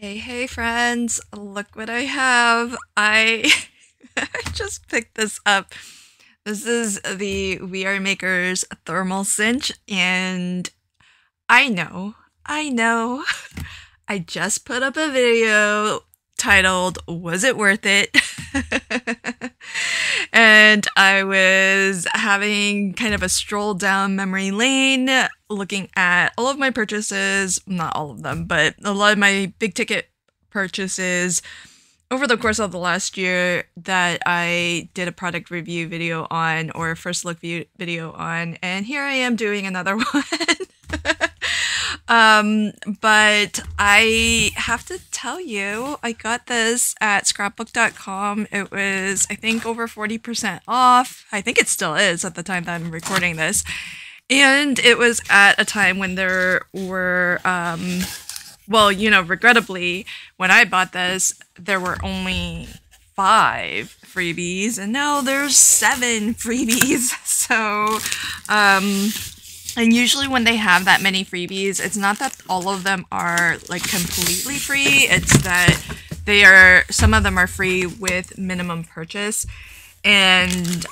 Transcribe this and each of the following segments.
Hey friends, look what I have. I I just picked this up. This is the We Are Makers thermal cinch, and I know, I just put up a video titled Was It Worth It? And I was having kind of a stroll down memory lane, looking at all of my purchases, not all of them, but a lot of my big ticket purchases over the course of the last year that I did a product review video on, or a first look video on, and here I am doing another one. But I have to tell you, I got this at scrapbook.com. It was, I think, over 40% off. I think it still is at the time that I'm recording this. And it was at a time when there were, well, you know, regrettably, when I bought this, there were only 5 freebies, and now there's 7 freebies. So, and usually when they have that many freebies, it's not that all of them are like completely free. It's that some of them are free with minimum purchase. And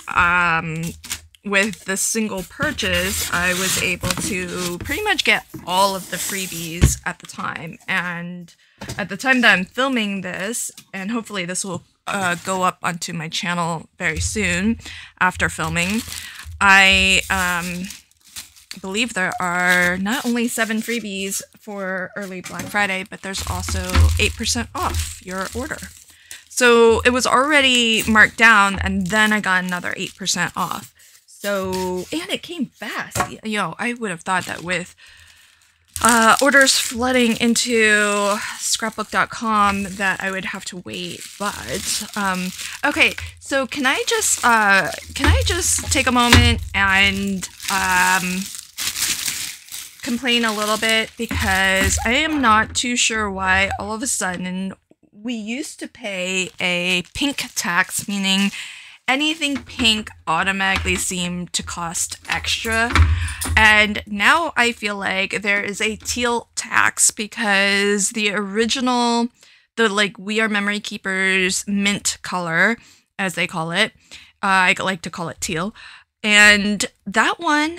with the single purchase, I was able to pretty much get all of the freebies at the time. And at the time that I'm filming this, and hopefully this will go up onto my channel very soon after filming, I believe there are not only 7 freebies for early Black Friday, but there's also 8% off your order. So it was already marked down, and then I got another 8% off. So, and it came fast. You know, I would have thought that with orders flooding into scrapbook.com that I would have to wait, but okay, so can I just take a moment and complain a little bit, because I am not too sure why all of a sudden we used to pay a pink tax, meaning anything pink automatically seemed to cost extra, and now I feel like there is a teal tax because the original, like We Are Memory Keepers mint color, as they call it, I like to call it teal, and that one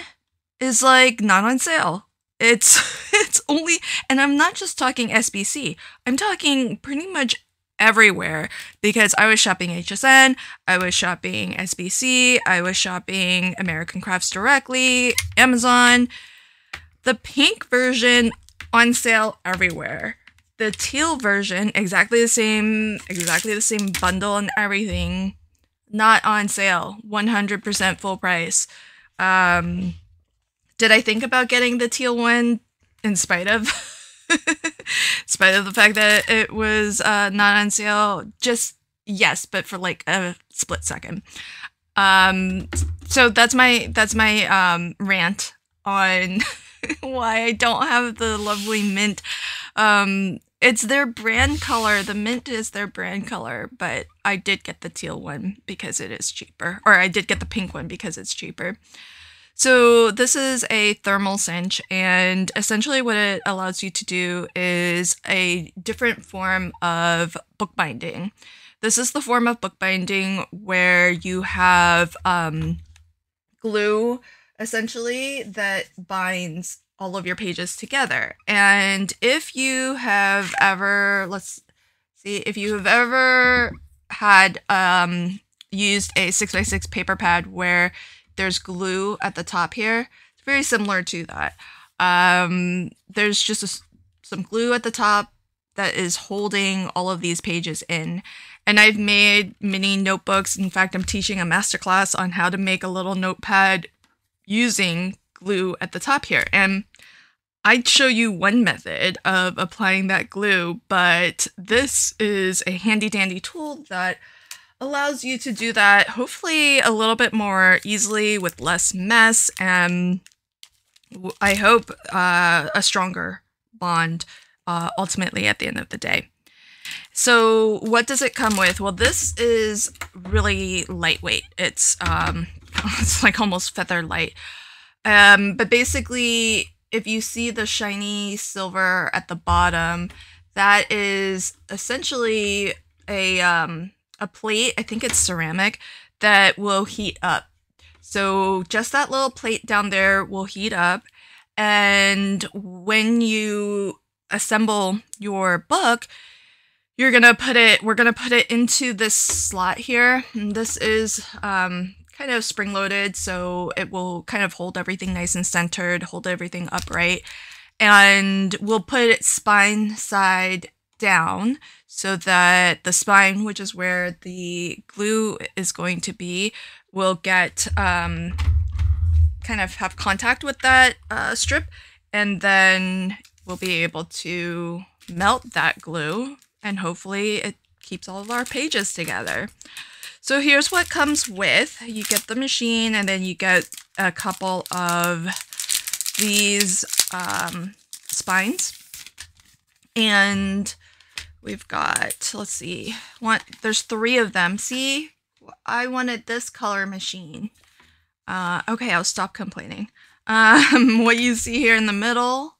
is like not on sale. It's only, and I'm not just talking SBC, I'm talking pretty much everywhere, because I was shopping HSN, I was shopping SBC, I was shopping American Crafts directly, Amazon. The pink version on sale everywhere. The teal version, exactly the same bundle and everything, not on sale, 100% full price. Did I think about getting the teal one in spite of the fact that it was not on sale? Just yes, but for like a split second. So that's my rant on why I don't have the lovely mint. It's their brand color. The mint is their brand color, but I did get the teal one because it is cheaper, or I did get the pink one because it's cheaper. So this is a thermal cinch, and essentially what it allows you to do is a different form of bookbinding. This is the form of bookbinding where you have glue, essentially, that binds all of your pages together. And if you have ever, if you have ever had used a 6x6 paper pad where there's glue at the top here, it's very similar to that. There's just some glue at the top that is holding all of these pages in. And I've made mini notebooks. In fact, I'm teaching a masterclass on how to make a little notepad using glue at the top here. And I'd show you one method of applying that glue, but this is a handy dandy tool that allows you to do that hopefully a little bit more easily with less mess, and I hope a stronger bond ultimately at the end of the day. So what does it come with? Well, this is really lightweight. It's it's like almost feather light. But basically, if you see the shiny silver at the bottom, that is essentially a plate, I think it's ceramic, that will heat up. So just that little plate down there will heat up, and when you assemble your book, we're gonna put it into this slot here. And this is kind of spring-loaded, so it will kind of hold everything nice and centered, hold everything upright. And we'll put it spine side down so that the spine, which is where the glue is going to be, will get kind of have contact with that strip, and then we'll be able to melt that glue, and hopefully it keeps all of our pages together. So here's what comes with. You get the machine, and then you get a couple of these spines, and we've got, let's see, there's 3 of them. See, I wanted this color machine. Okay, I'll stop complaining. What you see here in the middle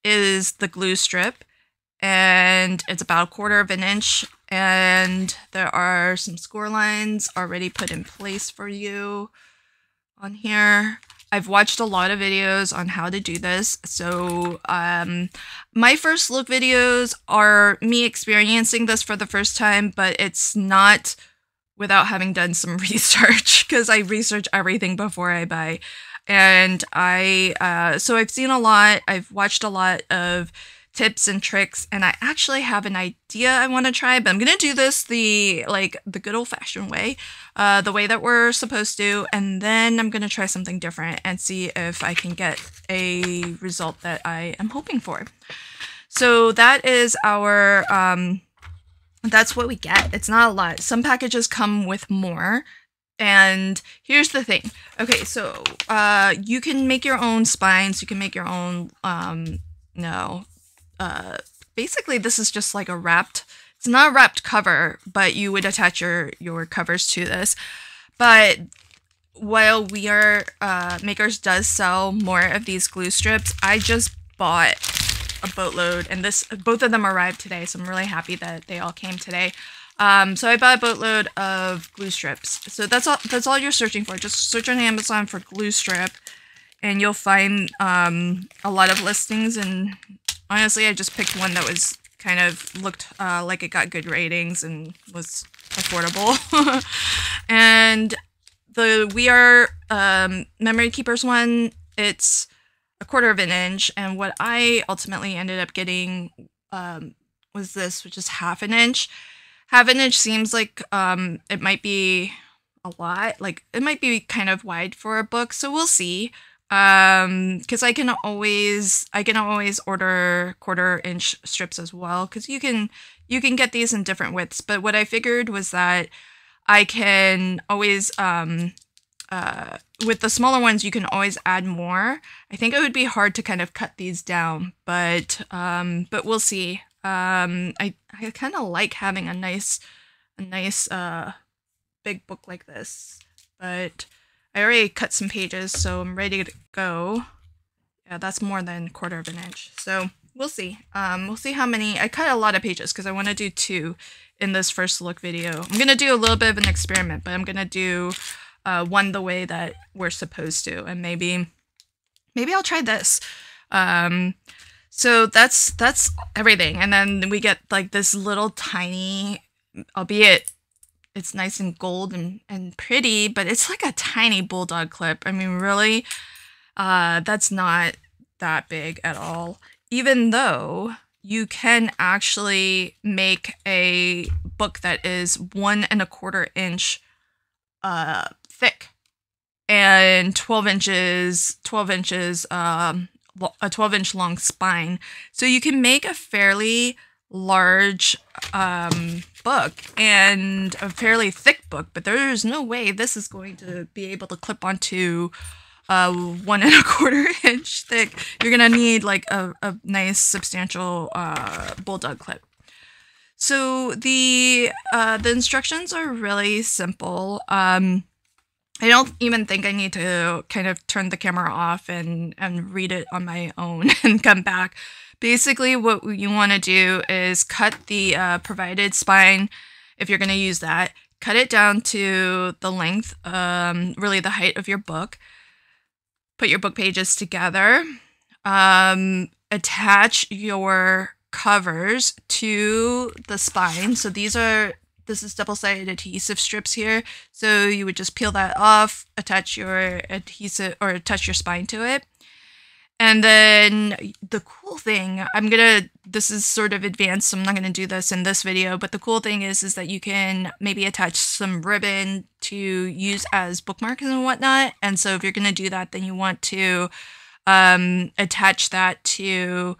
is the glue strip, and it's about 1/4 of an inch, and there are some score lines already put in place for you on here. I've watched a lot of videos on how to do this, so my first look videos are me experiencing this for the first time, but it's not without having done some research, because I research everything before I buy. And so I've seen a lot, I've watched a lot of tips and tricks, and I actually have an idea I want to try, but I'm gonna do this the good old-fashioned way, the way that we're supposed to, and then I'm gonna try something different and see if I can get a result that I am hoping for. So that is our that's what we get. It's not a lot. Some packages come with more. And here's the thing. Okay, so you can make your own spines. You can make your own basically this is just like a wrapped, it's not a wrapped cover, but you would attach your covers to this. But while We Are Makers does sell more of these glue strips, I just bought a boatload, and both of them arrived today, so I'm really happy that they all came today. So I bought a boatload of glue strips. So that's all you're searching for. Just search on Amazon for glue strip, and you'll find a lot of listings. And honestly, I just picked one that was kind of looked like it got good ratings and was affordable. And the We Are Memory Keepers one, it's 1/4 of an inch, and what I ultimately ended up getting was this, which is 1/2 an inch. 1/2 an inch seems like it might be a lot, like it might be kind of wide for a book, so we'll see. Because I can always order 1/4 inch strips as well, because you can get these in different widths. But what I figured was that I can always with the smaller ones, you can always add more. I think it would be hard to kind of cut these down, but we'll see. I kind of like having a nice big book like this, but I already cut some pages, so I'm ready to go. Yeah, that's more than 1/4 of an inch. So we'll see. We'll see how many. I cut a lot of pages because I want to do 2 in this first look video. I'm gonna do a little bit of an experiment, but I'm gonna do one the way that we're supposed to, and maybe I'll try this. So that's everything, and then we get like this little tiny, albeit it's nice and gold and pretty, but it's like a tiny bulldog clip. I mean, really, that's not that big at all, even though you can actually make a book that is 1 1/4 inch thick and 12 inches, a 12-inch long spine. So you can make a fairly large book and a fairly thick book, but there's no way this is going to be able to clip onto 1 1/4 inch thick. You're gonna need like a nice substantial bulldog clip. So the instructions are really simple. I don't even think I need to kind of turn the camera off and read it on my own and come back. Basically, what you want to do is cut the provided spine, if you're going to use that. Cut it down to the length, really the height of your book. Put your book pages together. Attach your covers to the spine. So this is double-sided adhesive strips here. So you would just peel that off, attach your adhesive or attach your spine to it. And then the cool thing, this is sort of advanced, so I'm not going to do this in this video, but the cool thing is that you can maybe attach some ribbon to use as bookmarks and whatnot. And so if you're going to do that, then you want to attach that to,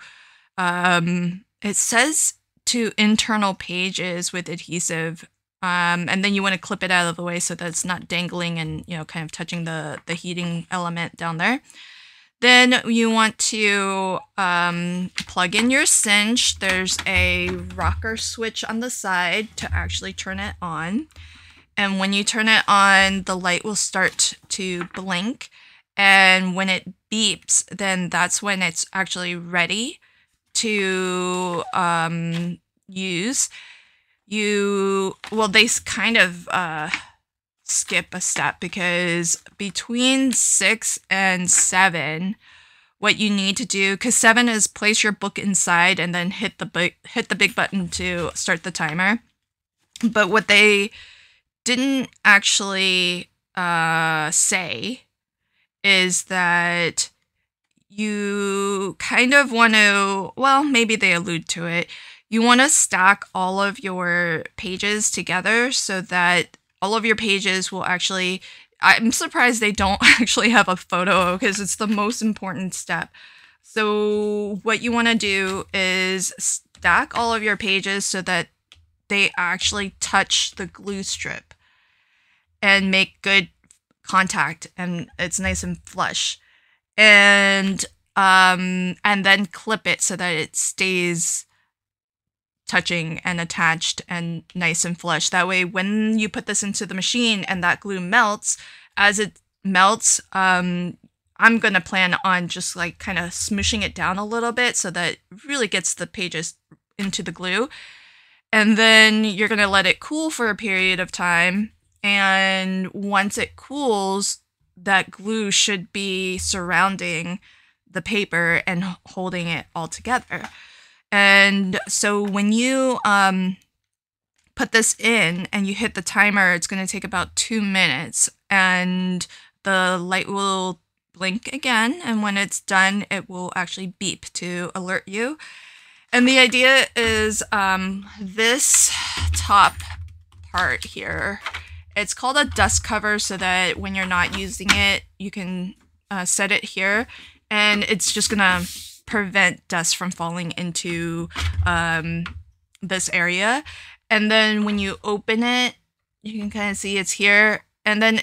it says to internal pages with adhesive. And then you want to clip it out of the way so that it's not dangling and, you know, kind of touching the heating element down there. Then you want to plug in your cinch. There's a rocker switch on the side to actually turn it on. And when you turn it on, the light will start to blink. And when it beeps, then that's when it's actually ready to use. They kind of skip a step, because between 6 and 7, what you need to do, because 7 is place your book inside and then hit the big button to start the timer. But what they didn't actually say is that you kind of want to, well, maybe they allude to it. You want to stack all of your pages together so that all of your pages will actually, I'm surprised they don't actually have a photo, because it's the most important step. So what you want to do is stack all of your pages so that they actually touch the glue strip and make good contact and it's nice and flush. And then clip it so that it stays touching and attached and nice and flush. That way, when you put this into the machine and that glue melts, as it melts, I'm gonna plan on just like kind of smooshing it down a little bit so that it really gets the pages into the glue. And then you're gonna let it cool for a period of time. And once it cools, that glue should be surrounding the paper and holding it all together. And so when you put this in and you hit the timer, it's going to take about 2 minutes, and the light will blink again. And when it's done, it will actually beep to alert you. And the idea is this top part here, it's called a dust cover, so that when you're not using it, you can set it here, and it's just going to prevent dust from falling into this area. And then when you open it, you can kind of see it's here. And then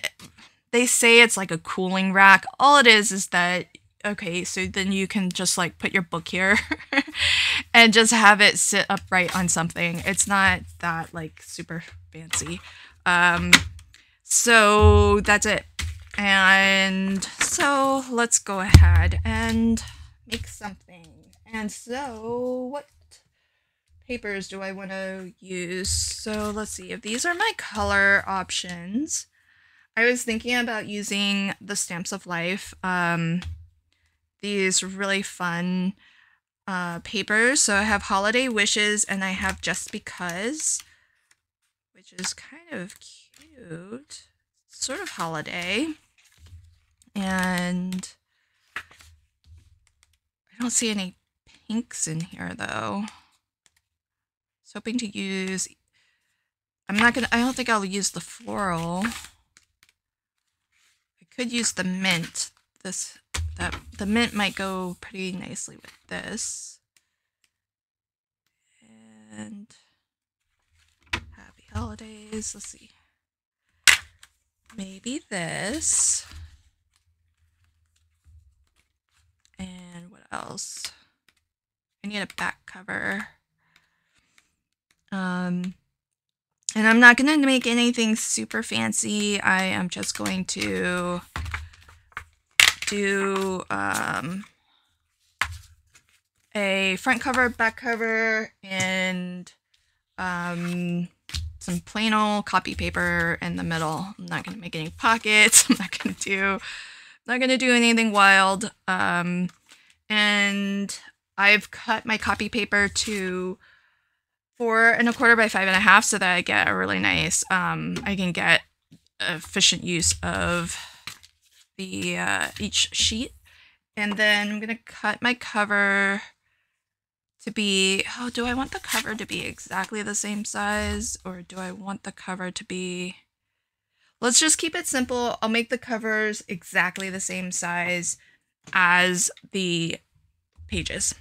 they say it's like a cooling rack. All it is that, okay, so then you can just like put your book here and just have it sit upright on something. It's not that like super fancy. So that's it. And so let's go ahead and make something. And so what papers do I want to use? So let's see if these are my color options. I was thinking about using the Stamps of Life, these really fun papers. So I have Holiday Wishes and I have Just Because, which is kind of cute, sort of holiday. And I don't see any pinks in here though. I was hoping to use, I don't think I'll use the floral. I could use the mint. The mint might go pretty nicely with this. And happy holidays. Let's see. Maybe this. And what else? I need a back cover. And I'm not going to make anything super fancy. I am just going to do a front cover, back cover, and some plain old copy paper in the middle. I'm not going to make any pockets. I'm not going to do anything wild. And I've cut my copy paper to 4 1/4 by 5 1/2 so that I get a really nice, I can get efficient use of the each sheet. And then I'm gonna cut my cover to be, oh, do I want the cover to be exactly the same size, or do I want the cover to be, let's just keep it simple. I'll make the covers exactly the same size as the pages.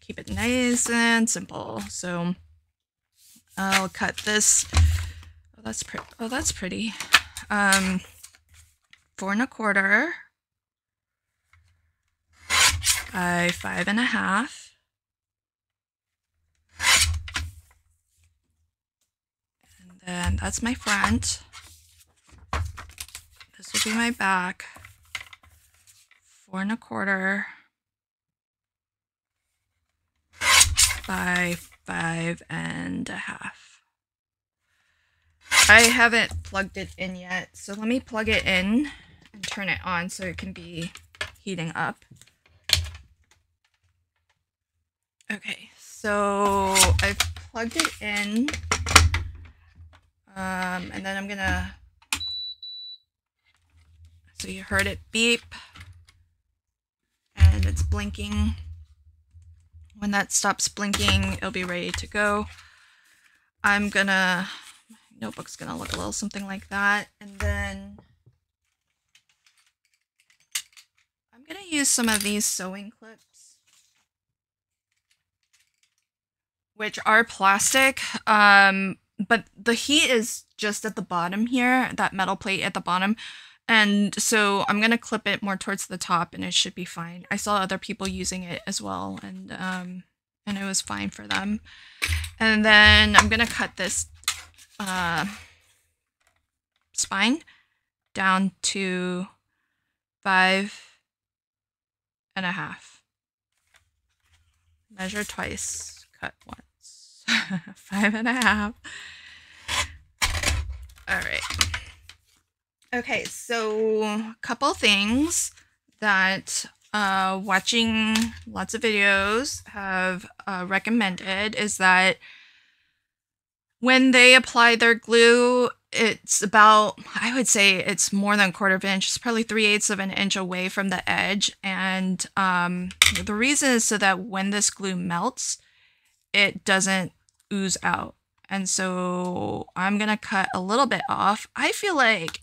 Keep it nice and simple. So I'll cut this. Oh, that's pretty. Oh, that's pretty. 4 1/4 by 5 1/2. And then that's my front. This will be my back. 4 1/4 by 5 1/2. I haven't plugged it in yet, so let me plug it in and turn it on so it can be heating up. Okay, so I've plugged it in, and then I'm gonna, so you heard it beep, and it's blinking. When that stops blinking, it'll be ready to go. I'm gonna, my notebook's gonna look a little something like that, and then I'm gonna use some of these sewing clips, which are plastic, but the heat is just at the bottom here, that metal plate at the bottom. And so I'm going to clip it more towards the top and it should be fine. I saw other people using it as well, and it was fine for them. And then I'm going to cut this spine down to 5 1/2. Measure twice, cut once. 5 1/2. All right. Okay, so a couple things that watching lots of videos have recommended is that when they apply their glue, it's about, I would say it's more than 1/4 inch. It's probably 3/8 of an inch away from the edge. And the reason is so that when this glue melts, it doesn't ooze out. And so I'm going to cut a little bit off. I feel like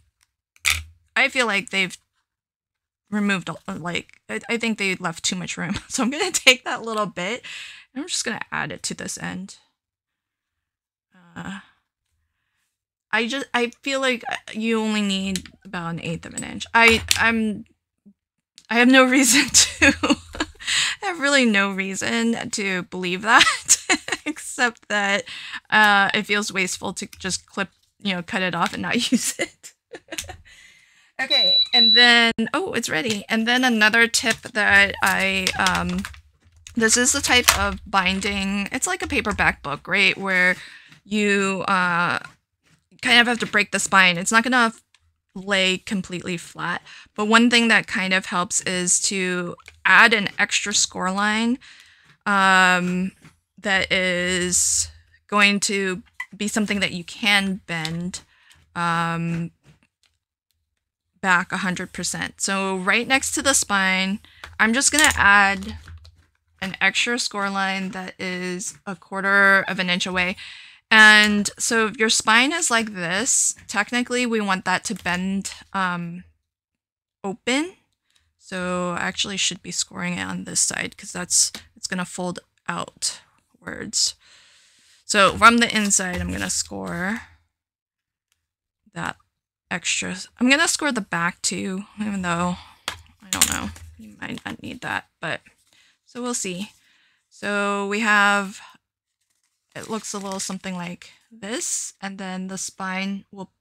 they've removed, like, I think they left too much room. So I'm going to take that little bit and I'm just going to add it to this end. I feel like you only need about 1/8 of an inch. I have no reason to, I have really no reason to believe that, except that it feels wasteful to just cut it off and not use it. Okay, and then, oh, it's ready. And then another tip that this is the type of binding, it's like a paperback book, right? Where you kind of have to break the spine. It's not gonna lay completely flat, but one thing that kind of helps is to add an extra score line that is going to be something that you can bend back 100%. So right next to the spine, I'm just gonna add an extra score line that is 1/4 of an inch away. And so if your spine is like this, technically we want that to bend open. So I actually should be scoring it on this side because it's gonna fold outwards. So from the inside, I'm gonna score that extra. I'm gonna score the back too, even though I don't know, you might not need that, but so we'll see. So we have, it looks a little something like this, and then the spine will,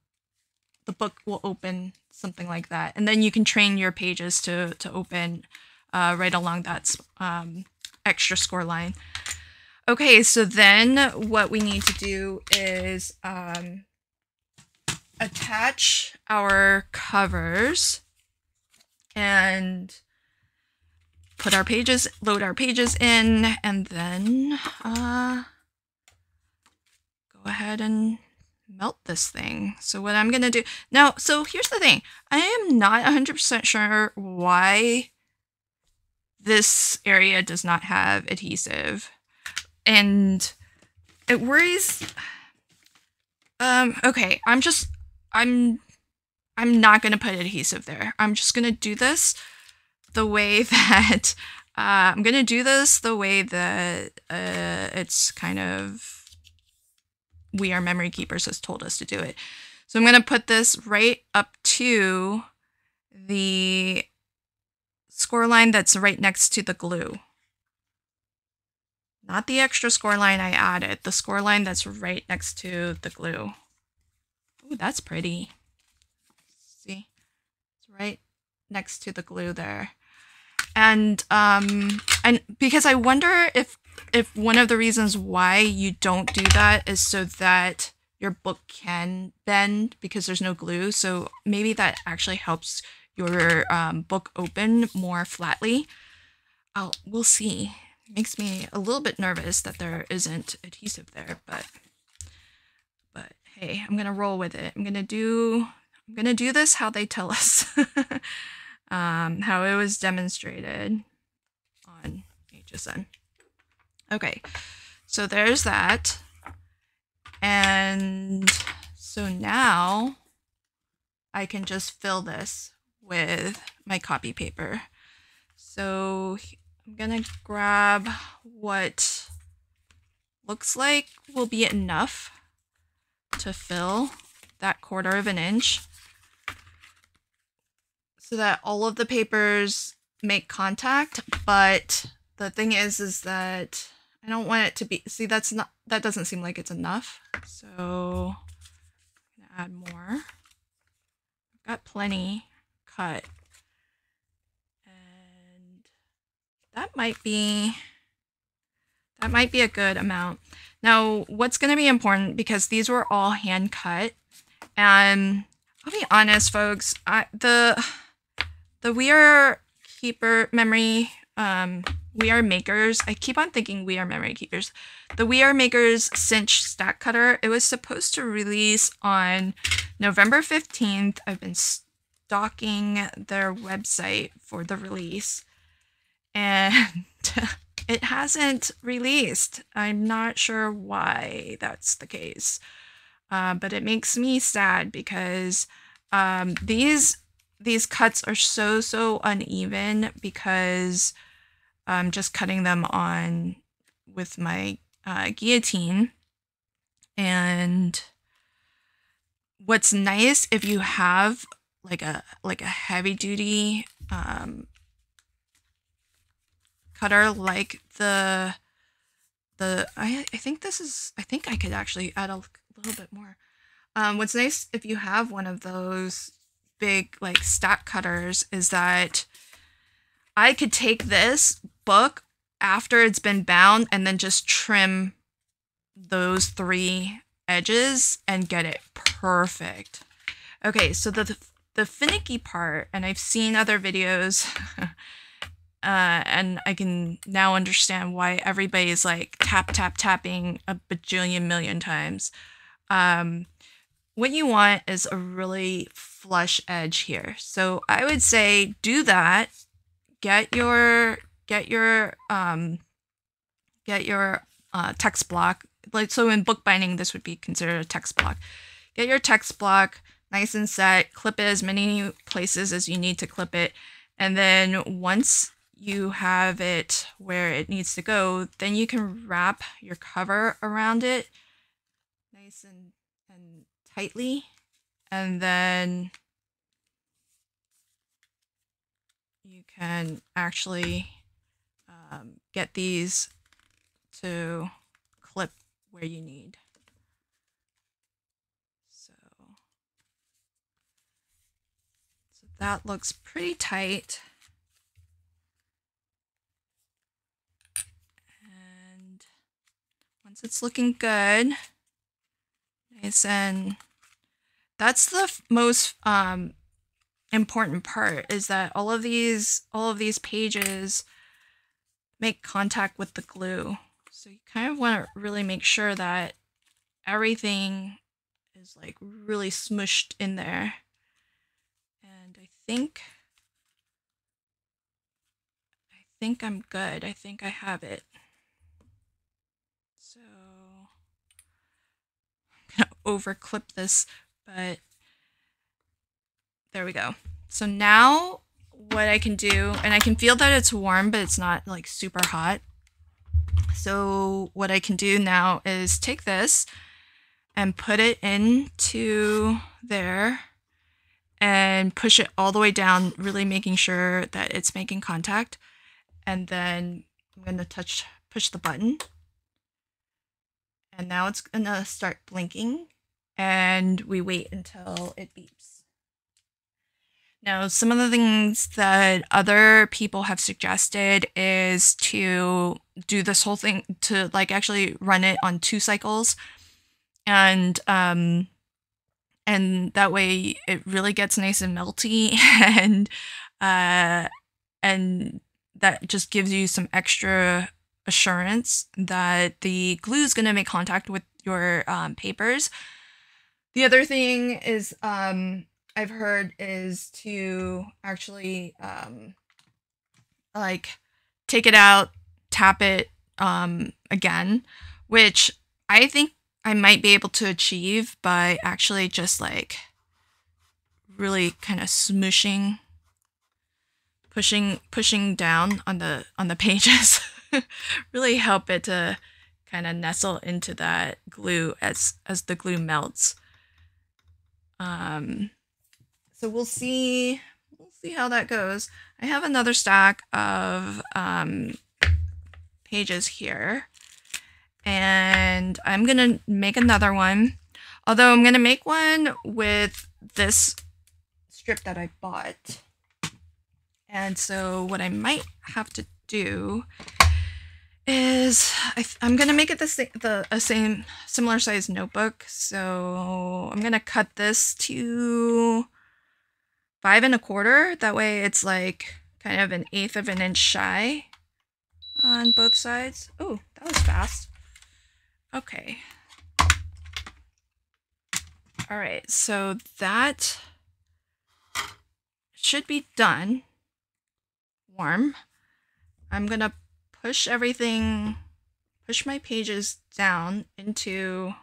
the book will open something like that. And then you can train your pages to open right along that extra score line. Okay, so then what we need to do is attach our covers and put our pages, load our pages in, and then go ahead and melt this thing. So what I'm gonna do now, so here's the thing. I am not 100% sure why this area does not have adhesive. And it worries. Okay, I'm not gonna put adhesive there. I'm just gonna do this the way that it's kind of We Are Memory Keepers has told us to do it. So I'm gonna put this right up to the score line that's right next to the glue. Not the extra score line I added, the score line that's right next to the glue. Ooh, that's pretty. See? It's right next to the glue there. And because I wonder if one of the reasons why you don't do that is so that your book can bend because there's no glue. So maybe that actually helps your book open more flatly. We'll see. Makes me a little bit nervous that there isn't adhesive there, but hey, I'm gonna roll with it. I'm gonna do this how they tell us, how it was demonstrated on HSN. Okay, so there's that, and so now I can just fill this with my copy paper. So I'm gonna grab what looks like will be enough to fill that 1/4 inch so that all of the papers make contact. But the thing is that I don't want it to be, see, that doesn't seem like it's enough. So I'm gonna add more. I've got plenty cut. That might be a good amount. Now, what's going to be important, because these were all hand cut, and I'll be honest, folks, the We Are Makers, I keep on thinking We Are Memory Keepers. The We Are Makers Cinch stack cutter, it was supposed to release on November 15th. I've been stalking their website for the release, and it hasn't released. I'm not sure why that's the case, but it makes me sad because these cuts are so uneven because I'm just cutting them on with my guillotine. And what's nice, if you have like a heavy duty cutter like I think I could actually add a little bit more. What's nice if you have one of those big like stack cutters is that I could take this book after it's been bound and then just trim those 3 edges and get it perfect. Okay, so the finicky part, and I've seen other videos and I can now understand why everybody is like tapping a bajillion million times. What you want is a really flush edge here. So I would say do that. Get your text block. Like, so in bookbinding, this would be considered a text block. Get your text block nice and set. Clip it as many places as you need to clip it, and then once you have it where it needs to go, then you can wrap your cover around it nice and tightly, and then you can actually get these to clip where you need. that looks pretty tight. And once it's looking good, nice, and that's the most important part, is that all of these pages make contact with the glue. So you kind of want to really make sure that everything is like really smushed in there. And I think I'm good. I think I have it. So I'm gonna overclip this, but there we go. So now what I can do, and I can feel that it's warm, but it's not like super hot. So what I can do now is take this and put it into there and push it all the way down, really making sure that it's making contact. And then I'm going to push the button. And now it's going to start blinking, and we wait until it beeps. Now, some of the things that other people have suggested is to do this whole thing, to like actually run it on 2 cycles. And that way it really gets nice and melty, and that just gives you some extra assurance that the glue is going to make contact with your papers. The other thing is I've heard is to actually like take it out, tap it again, which I think I might be able to achieve by actually just like really kind of smushing, pushing down on the pages. Really help it to kind of nestle into that glue as the glue melts. So we'll see how that goes. I have another stack of pages here, and I'm gonna make another one. Although I'm gonna make one with this strip that I bought. And so what I might have to do is I'm gonna make it a similar size notebook. So I'm gonna cut this to 5 1/4. That way it's like kind of 1/8 of an inch shy on both sides. Oh, that was fast. Okay. All right, so that should be done. Warm. I'm gonna push my pages down into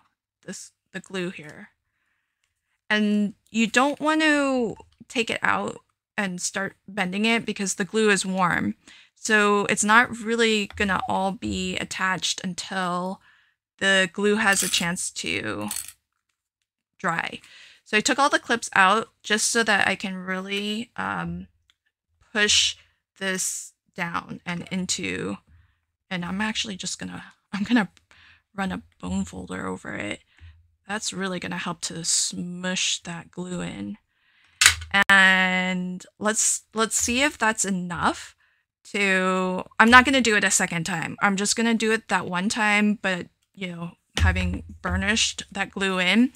the glue here. And you don't want to take it out and start bending it because the glue is warm. So it's not really gonna all be attached until the glue has a chance to dry. So I took all the clips out just so that I can really push this down and into, and I'm actually just I'm gonna run a bone folder over it. That's really gonna help to smush that glue in. And let's see if that's enough to, I'm not gonna do it a second time. I'm just gonna do it that one time, but you know, having burnished that glue in.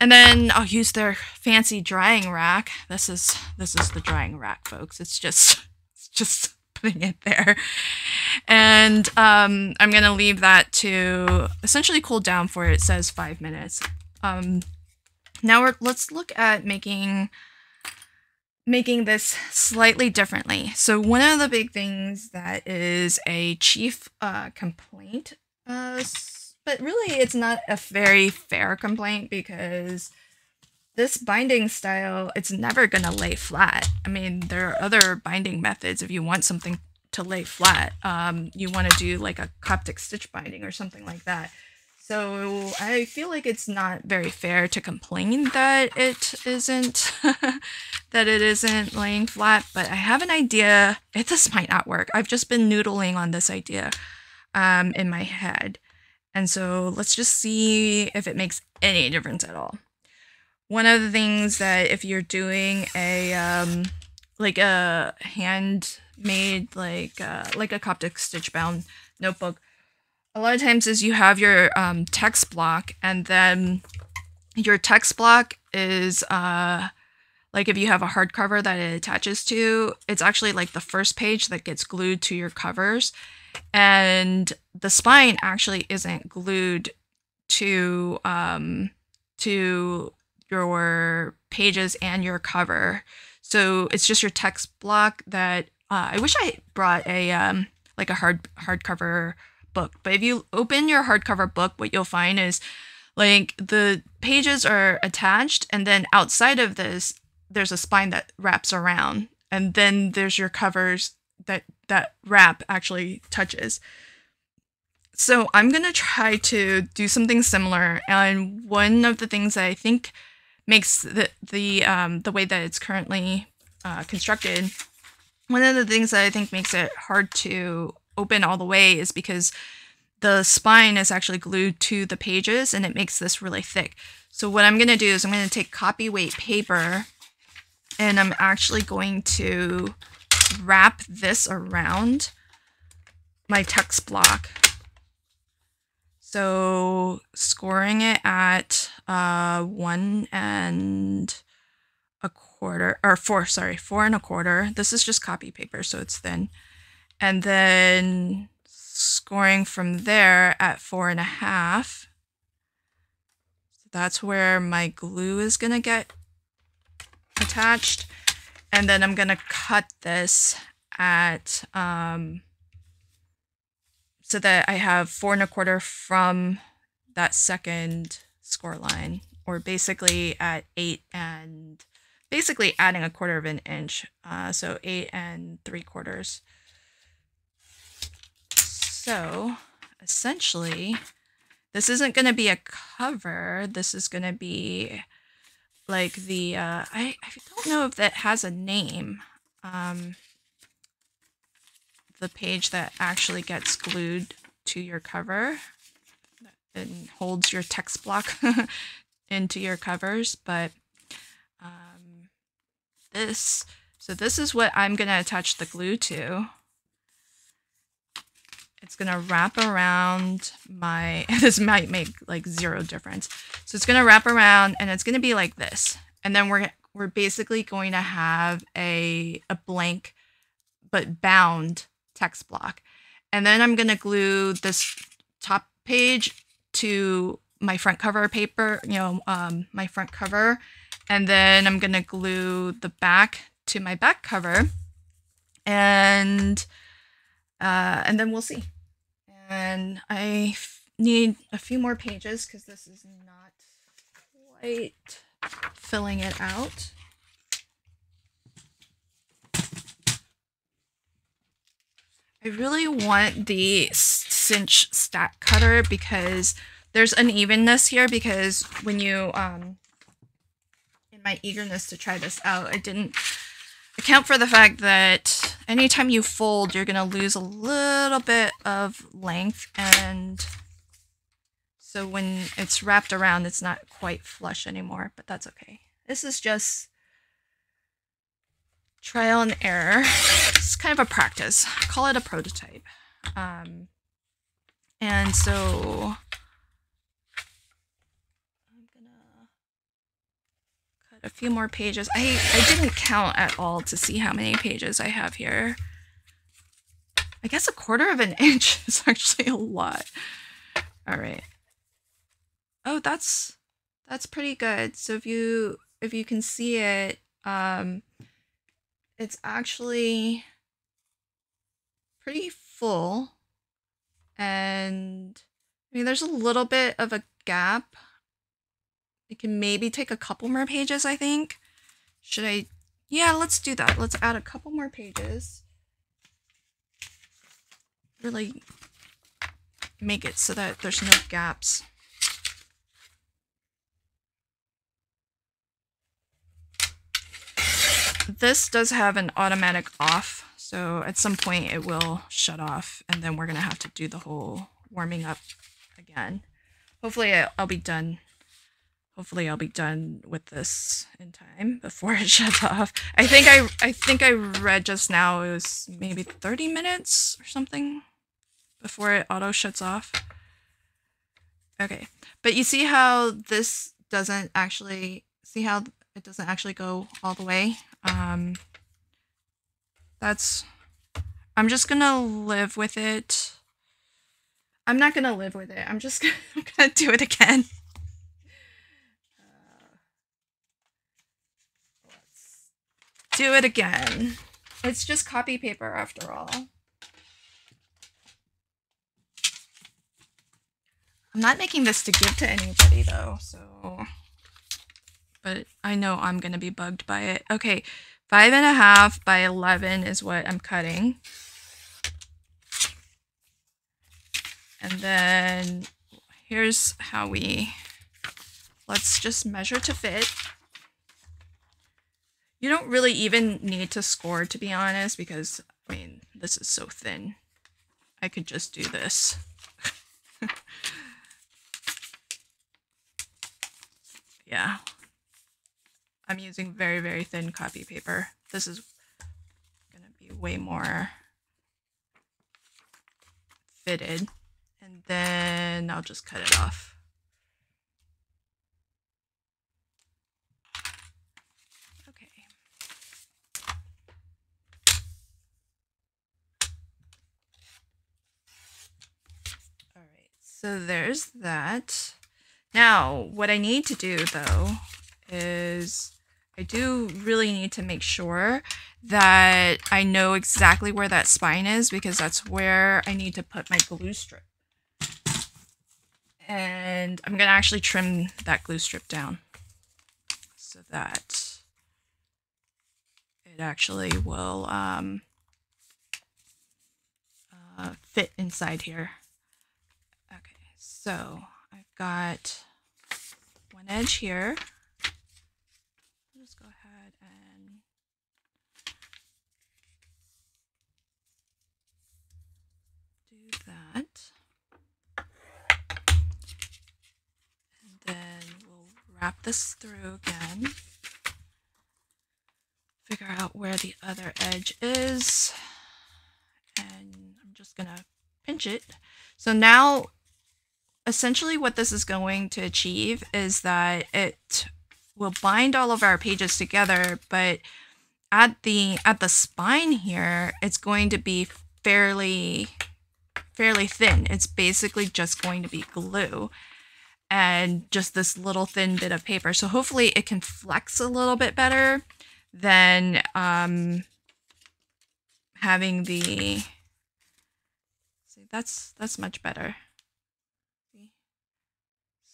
And then I'll use their fancy drying rack. This is the drying rack, folks. It's just putting it there. And I'm gonna leave that to essentially cool down for, it says 5 minutes. Now let's look at making this slightly differently. So one of the big things that is a chief complaint, but really it's not a very fair complaint, because this binding style, it's never gonna lay flat. I mean, there are other binding methods if you want something to lay flat. You want to do like a Coptic stitch binding or something like that. So I feel like it's not very fair to complain that it isn't laying flat, but I have an idea. This might not work. I've just been noodling on this idea in my head. And so let's just see if it makes any difference at all. one of the things that if you're doing a like a handmade like a Coptic stitch bound notebook, a lot of times is you have your text block, and then your text block is like if you have a hardcover that it attaches to, it's actually like the first page that gets glued to your covers, and the spine actually isn't glued to your pages and your cover. So it's just your text block that I wish I brought a like a hardcover book. But if you open your hardcover book, what you'll find is like the pages are attached, and then outside of this there's a spine that wraps around, and then there's your covers that wrap actually touches. So I'm gonna try to do something similar, and one of the things that I think makes the way that it's currently constructed, one of the things that I think makes it hard to open all the way is because the spine is actually glued to the pages, and it makes this really thick. So what I'm gonna do is I'm gonna take copy weight paper, and I'm actually going to wrap this around my text block. So scoring it at 1 1/4, or 4 1/4. This is just copy paper, so it's thin. And then scoring from there at 4 1/2. So that's where my glue is gonna get attached. And then I'm gonna cut this at so that I have 4 1/4 from that second score line, or basically at 8 and basically adding 1/4 of an inch, so 8 3/4. So essentially, this isn't going to be a cover. This is going to be like the I don't know if that has a name. The page that actually gets glued to your cover and holds your text block into your covers, but this is what I'm going to attach the glue to. It's going to wrap around my, this might make like zero difference. So it's going to wrap around, and it's going to be like this. And then we're basically going to have a blank but bound text block. And then I'm going to glue this top page to my front cover paper, my front cover. And then I'm going to glue the back to my back cover. And then we'll see. And I need a few more pages because this is not quite filling it out. I really want the Cinch stack cutter because there's unevenness here, because when you, in my eagerness to try this out, I didn't account for the fact that anytime you fold, you're going to lose a little bit of length, and so when it's wrapped around, it's not quite flush anymore, but that's okay. This is just trial and error. It's kind of a practice. Call it a prototype. And so I'm gonna cut a few more pages. I didn't count at all to see how many pages I have here. I guess 1/4 of an inch is actually a lot. All right. Oh, that's pretty good. So if you can see it, it's actually pretty full, and I mean there's a little bit of a gap. It can maybe take a couple more pages, I think. Should I? Yeah, let's do that. Let's add a couple more pages. Really make it so that there's no gaps. This does have an automatic off, so at some point it will shut off, and then we're gonna have to do the whole warming up again. Hopefully I'll be done. hopefully I'll be done with this in time before it shuts off. I think I read just now it was maybe 30 minutes or something before it auto shuts off. Okay, but you see how this doesn't actually, see how it doesn't actually go all the way? I'm just gonna live with it. I'm not gonna live with it. I'm just gonna do it again. Let's do it again. It's just copy paper after all. I'm not making this to give to anybody though, so, but I know I'm gonna be bugged by it. Okay, 5.5 by 11 is what I'm cutting. And then here's how let's just measure to fit. You don't really even need to score, to be honest, because, I mean, this is so thin. I could just do this. Yeah. I'm using very, very thin copy paper. This is going to be way more fitted. And then I'll just cut it off. Okay. All right, so there's that. Now, what I need to do though is I do really need to make sure that I know exactly where that spine is, because that's where I need to put my glue strip. And I'm going to actually trim that glue strip down so that it actually will fit inside here. Okay, so I've got one edge here. I'll just go ahead and do that. Then we'll wrap this through again. Figure out where the other edge is. And I'm just gonna pinch it. So now, essentially what this is going to achieve is that it will bind all of our pages together, but at the spine here, it's going to be fairly thin. It's basically just going to be glue and just this little thin bit of paper. So hopefully it can flex a little bit better than having the, see, that's much better. See?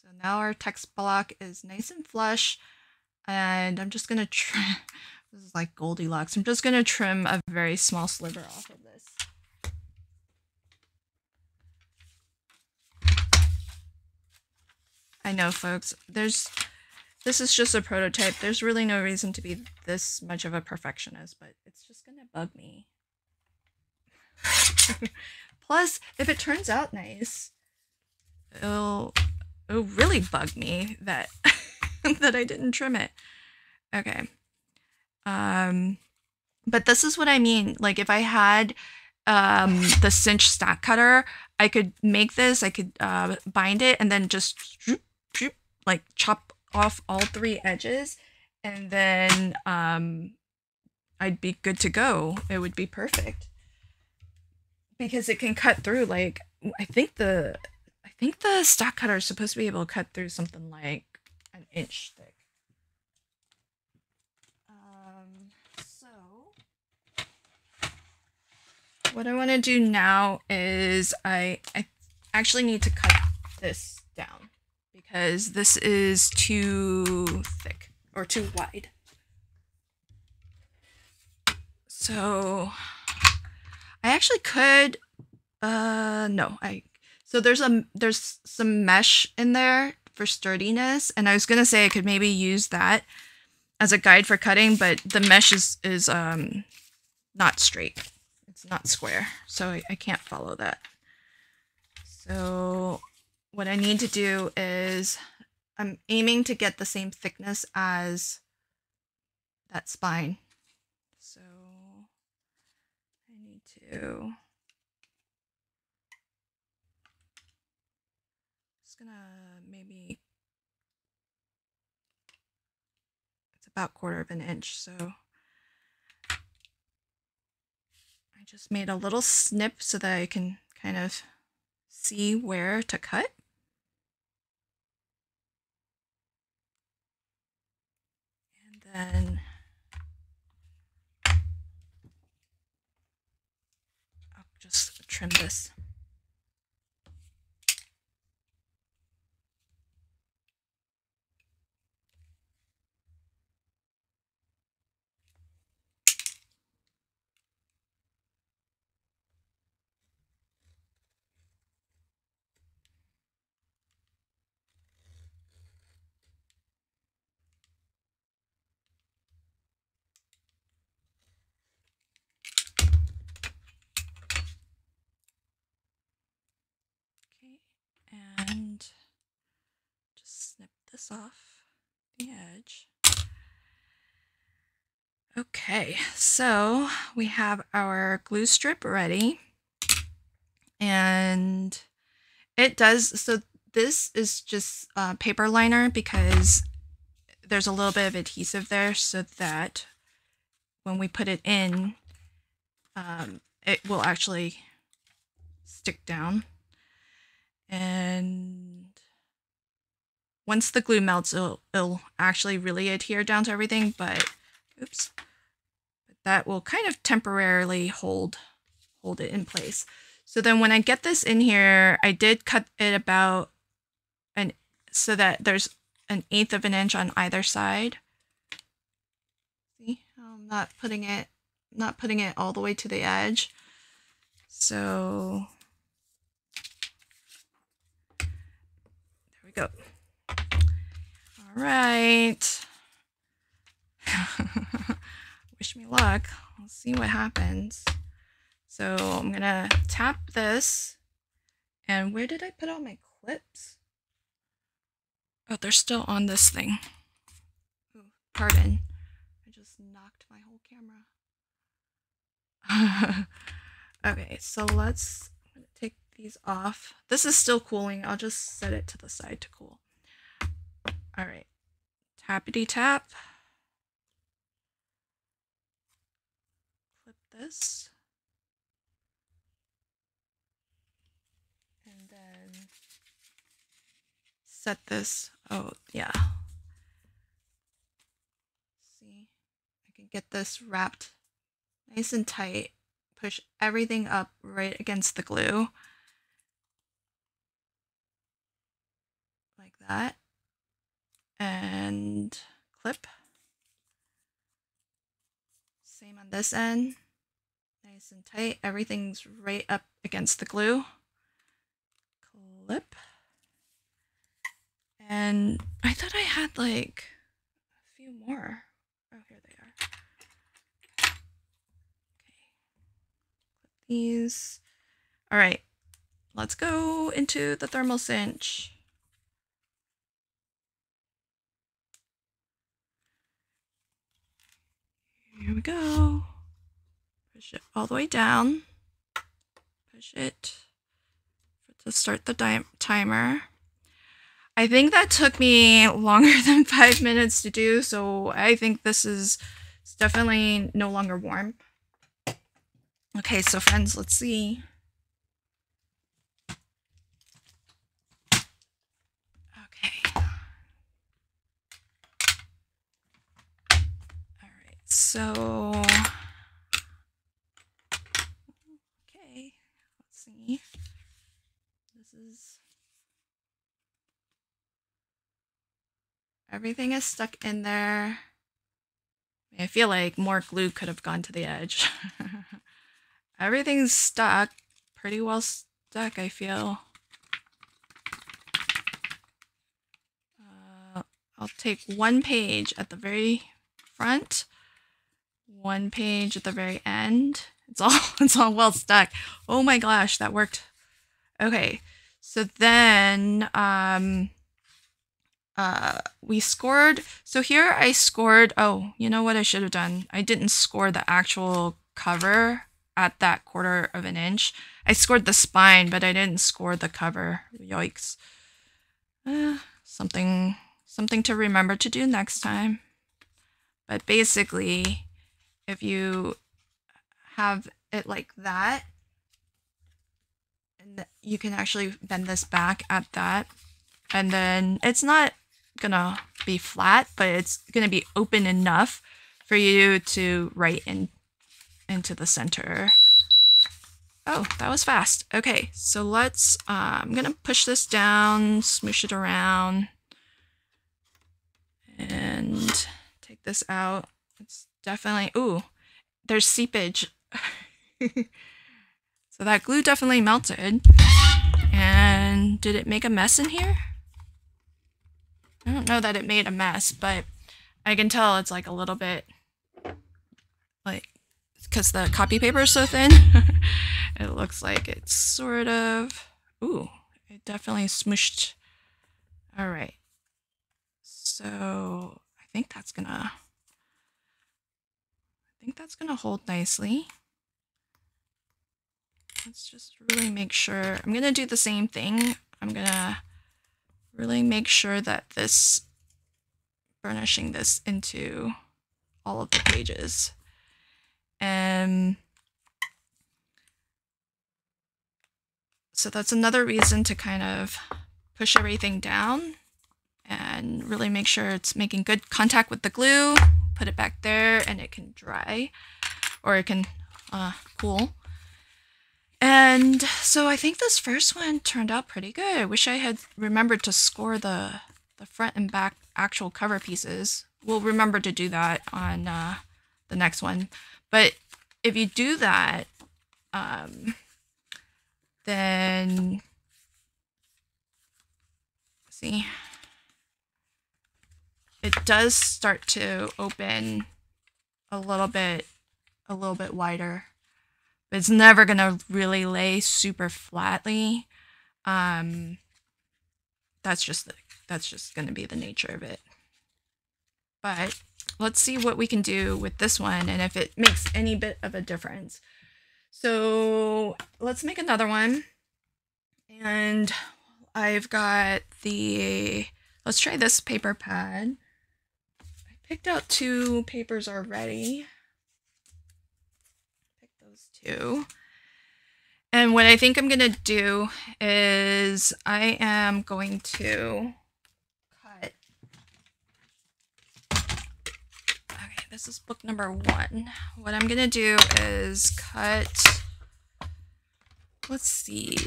So now our text block is nice and flush, and I'm just gonna trim, this is like Goldilocks, I'm just gonna trim a very small sliver off of this. I know, folks, this is just a prototype. There's really no reason to be this much of a perfectionist, but it's just gonna bug me. Plus, if it turns out nice, it'll really bug me that that I didn't trim it. Okay. But this is what I mean. Like, if I had the Cinch stack cutter, I could make this, I could bind it, and then just like chop off all 3 edges, and then I'd be good to go. It would be perfect, because it can cut through, like, I think the stock cutter is supposed to be able to cut through something like 1 inch thick. So what I want to do now is I actually need to cut this down, because this is too thick or too wide. So I actually could, so there's some mesh in there for sturdiness, and I was gonna say I could maybe use that as a guide for cutting, but the mesh is not straight. It's not square, so I can't follow that. So what I need to do is I'm aiming to get the same thickness as that spine. So I need to, just gonna maybe, it's about 1/4 of an inch. So I just made a little snip so that I can kind of see where to cut. And then I'll just trim this. And just snip this off the edge. Okay, so we have our glue strip ready. And it does, so this is just paper liner because there's a little bit of adhesive there so that when we put it in, it will actually stick down. And once the glue melts, it'll actually really adhere down to everything, but oops, but that will kind of temporarily hold it in place. So then when I get this in here, I did cut it about so that there's 1/8 of an inch on either side. See, I'm not putting it all the way to the edge. So there we go. All right. Wish me luck. We'll see what happens. So I'm gonna tap this. And where did I put all my clips? Oh, they're still on this thing. Ooh, pardon. I just knocked my whole camera. Okay, so let's take these off. This is still cooling. I'll just set it to the side to cool. All right, tappity tap. Clip this. And then set this. Oh, yeah. See, I can get this wrapped nice and tight. Push everything up right against the glue. Like that. And clip. Same on this end. Nice and tight. Everything's right up against the glue. Clip. And I thought I had like a few more. Oh, here they are. Okay. Clip these. All right. Let's go into the thermal cinch. Here we go. Push it all the way down. Push it to start the timer. I think that took me longer than 5 minutes to do, so I think this is definitely no longer warm. Okay, so friends, let's see. Okay. All right, so okay, let's see. This is, everything is stuck in there. I feel like more glue could have gone to the edge. Everything's stuck, pretty well stuck, I feel. I'll take one page at the very front, one page at the very end. It's all well stuck. Oh my gosh, that worked. Okay, so then we scored. So here I scored, oh, you know what I should have done? I didn't score the actual cover at that 1/4 of an inch. I scored the spine, but I didn't score the cover. Yikes. Something to remember to do next time. But basically, if you have it like that, and you can actually bend this back at that, and then it's not gonna be flat, but it's gonna be open enough for you to write into the center. Oh, that was fast. Okay, so let's, I'm gonna push this down, smoosh it around, and take this out. It's definitely, ooh, there's seepage. So that glue definitely melted. And did it make a mess in here? I don't know that it made a mess, but I can tell it's like a little bit, like, because the copy paper is so thin. It looks like it's sort of, ooh, it definitely smooshed. All right. So I think that's gonna hold nicely. Let's just really make sure. I'm gonna do the same thing. I'm gonna really make sure that this, burnishing this into all of the pages. And so that's another reason to kind of push everything down and really make sure it's making good contact with the glue. Put it back there and it can dry, or it can cool. And so I think this first one turned out pretty good. I wish I had remembered to score the front and back actual cover pieces. We'll remember to do that on the next one. But if you do that, then see, it does start to open a little bit wider. But it's never gonna really lay super flatly. That's just gonna be the nature of it. But let's see what we can do with this one and if it makes any bit of a difference. So let's make another one. And I've got let's try this paper pad. I picked out 2 papers already. Pick those 2. And what I think I'm gonna do is I am going to cut. Okay, this is book number 1. What I'm gonna do is cut, let's see,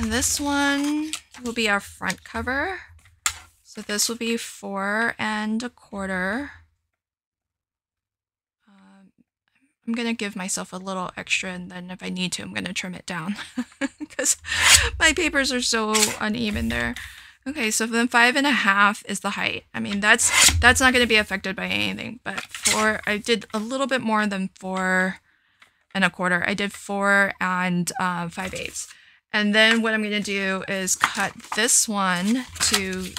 this one will be our front cover. So this will be 4 1/4. I'm gonna give myself a little extra, and then if I need to, I'm gonna trim it down because my papers are so uneven there. Okay, so then 5 1/2 is the height. I mean, that's not gonna be affected by anything, but I did a little bit more than 4 1/4. I did 4 5/8. And then what I'm gonna do is cut this one to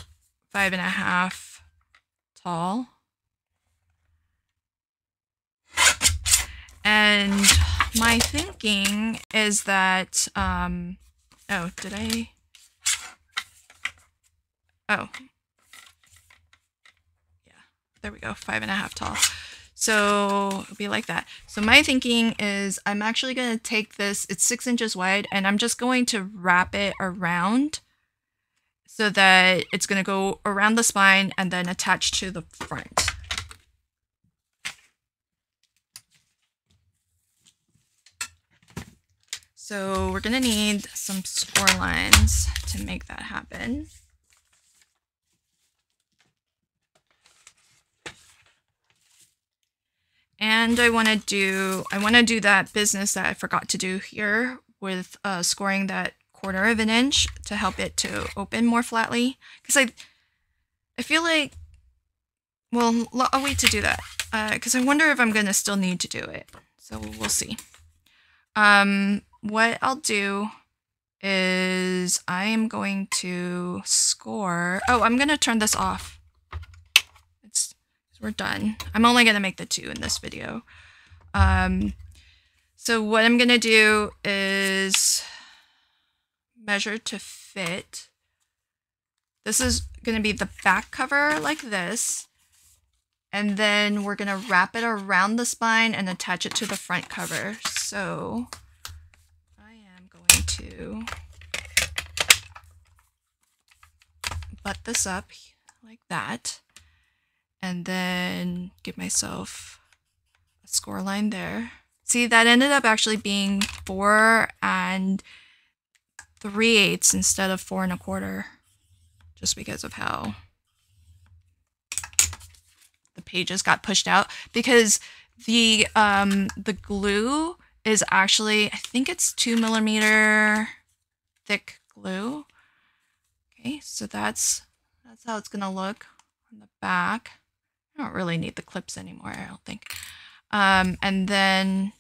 5 1/2 tall. And my thinking is that, oh, did I? Oh, yeah, there we go, 5 1/2 tall. So it'll be like that. So my thinking is I'm actually going to take this, it's 6 inches wide, and I'm just going to wrap it around so that it's going to go around the spine and then attach to the front. So we're gonna need some score lines to make that happen. And I wanna do that business that I forgot to do here with scoring that 1/4 of an inch to help it to open more flatly. Because I feel like, well, I'll wait to do that. Because I wonder if I'm gonna still need to do it. So we'll see. What I'll do is is I am going to score. Oh, I'm going to turn this off. We're done. I'm only going to make the 2 in this video. So what I'm going to do is measure to fit. This is going to be the back cover like this. And then we're going to wrap it around the spine and attach it to the front cover. So I am going to butt this up like that. And then give myself a score line there. See, that ended up actually being 4 3/8 instead of 4 1/4, just because of how the pages got pushed out. Because the glue is actually, I think it's 2mm thick glue. Okay, so that's how it's gonna look on the back. I don't really need the clips anymore, I don't think. And then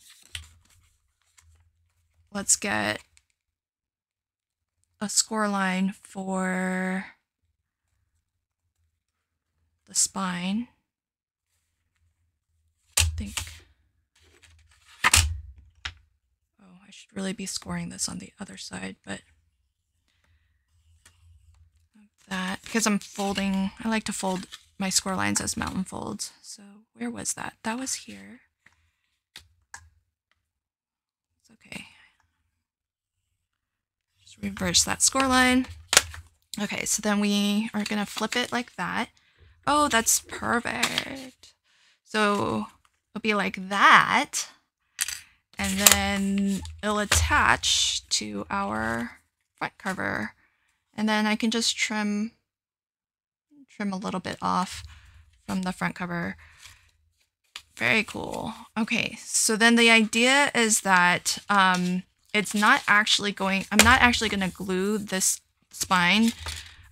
let's get a score line for the spine. I think. Oh, I should really be scoring this on the other side, but that, because I'm folding, I like to fold my score lines as mountain folds. So where was that? That was here. It's okay. Just reverse that score line. Okay, so then we are gonna flip it like that. Oh, that's perfect. So it'll be like that. And then it'll attach to our front cover. And then I can just trim a little bit off from the front cover. Very cool. Okay, so then the idea is that it's not actually going, I'm not actually going to glue this spine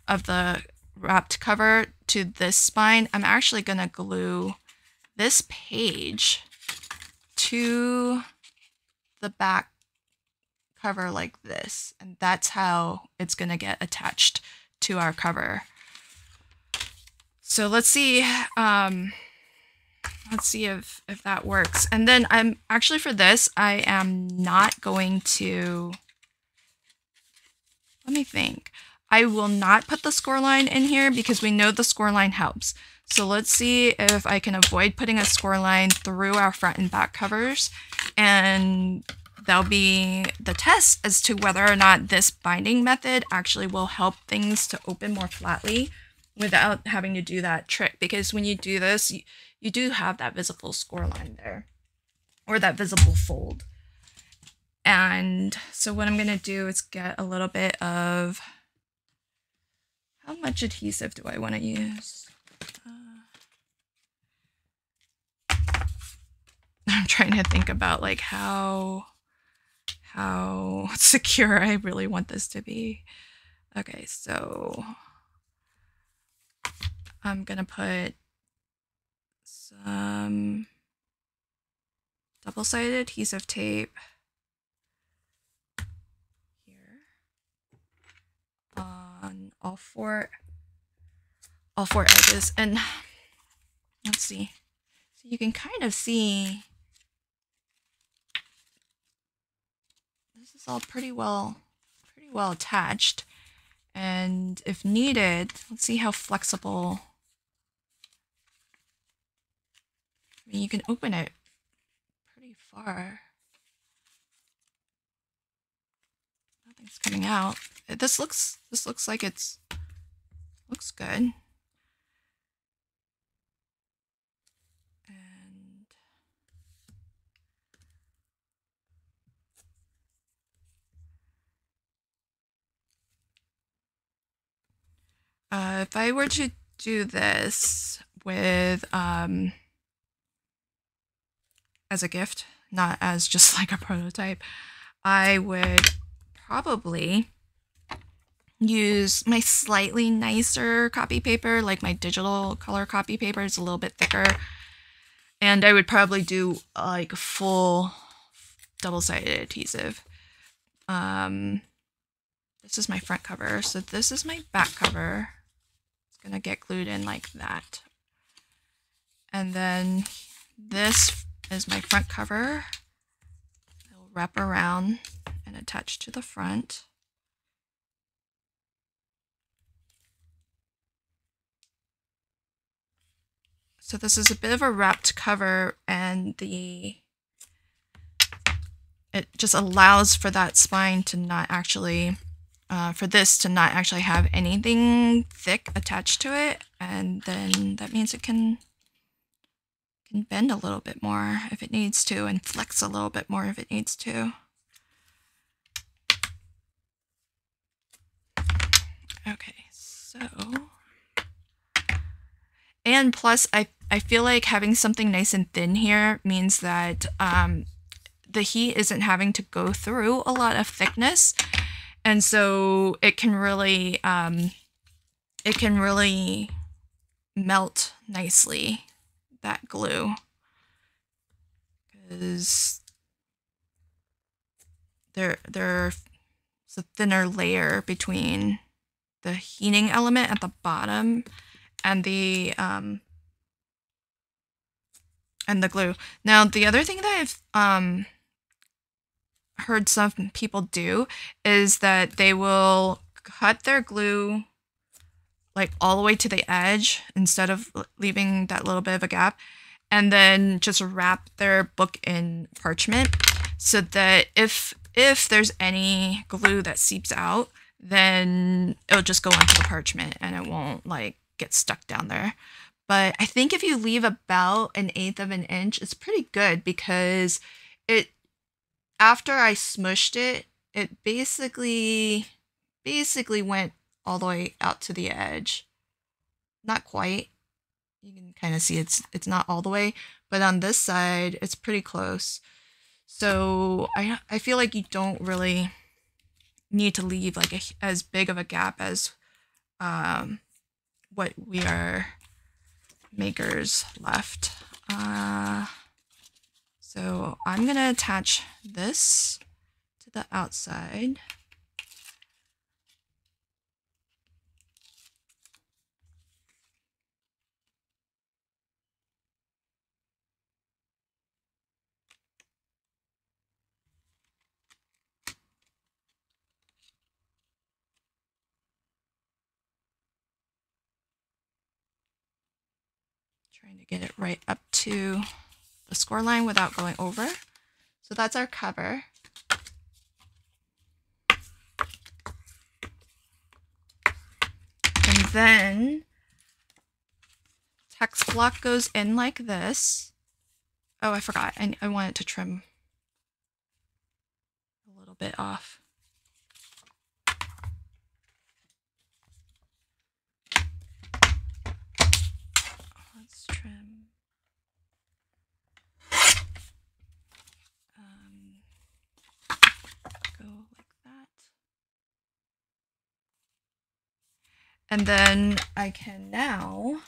of the wrapped cover to this spine. I'm actually going to glue this page to the back cover like this, and that's how it's going to get attached to our cover. So let's see if that works. And then I'm actually, for this, I am not going to, let me think. I will not put the score line in here because we know the score line helps. So let's see if I can avoid putting a score line through our front and back covers, and that'll be the test as to whether or not this binding method actually will help things to open more flatly without having to do that trick. Because when you do this, you do have that visible score line there, or that visible fold. And so what I'm going to do is get a little bit of, how much adhesive do I want to use? I'm trying to think about like how secure I really want this to be. Okay, so I'm gonna put some double-sided adhesive tape here on all four edges, and let's see. So you can kind of see this is all pretty well attached. And if needed, let's see how flexible. I mean, you can open it pretty far. Nothing's coming out. This looks like looks good. If I were to do this with as a gift, not as just like a prototype, I would probably use my slightly nicer copy paper, like my digital color copy paper is a little bit thicker, and I would probably do like full double-sided adhesive. This this is my front cover. So this is my back cover. It's gonna get glued in like that. And then this is my front cover. It'll wrap around and attach to the front. So this is a bit of a wrapped cover, and it just allows for that spine to not actually, for this to not actually have anything thick attached to it, and then that means it can bend a little bit more if it needs to, and flex a little bit more if it needs to. Okay, so, and plus I feel like having something nice and thin here means that the heat isn't having to go through a lot of thickness, and so it can really melt nicely, that glue, because there's a thinner layer between the heating element at the bottom and the glue. Now, the other thing that I've heard some people do is that they will cut their glue like all the way to the edge instead of leaving that little bit of a gap, and then just wrap their book in parchment so that if there's any glue that seeps out, then it'll just go onto the parchment and it won't like get stuck down there. But I think if you leave about 1/8 of an inch, it's pretty good, because after I smushed it, it basically went all the way out to the edge. Not quite. You can kind of see it's not all the way, but on this side, it's pretty close. So I feel like you don't really need to leave like as big of a gap as what we are makers left. So I'm gonna attach this to the outside. Trying to get it right up to the score line without going over. So that's our cover. And then text block goes in like this. Oh, I forgot. I wanted to trim a little bit off. Let's trim. Go like that. And then I can now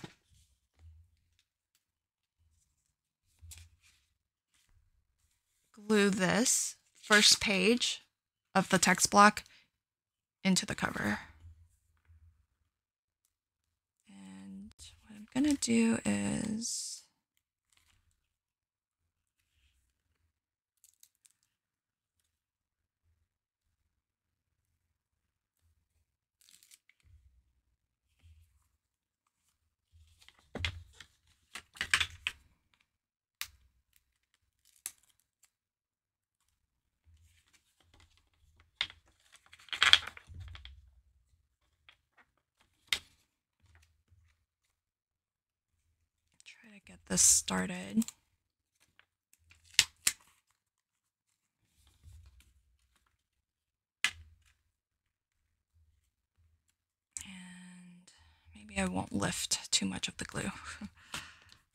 glue this first page of the text block into the cover. And what I'm gonna do is try to get this started. And maybe I won't lift too much of the glue.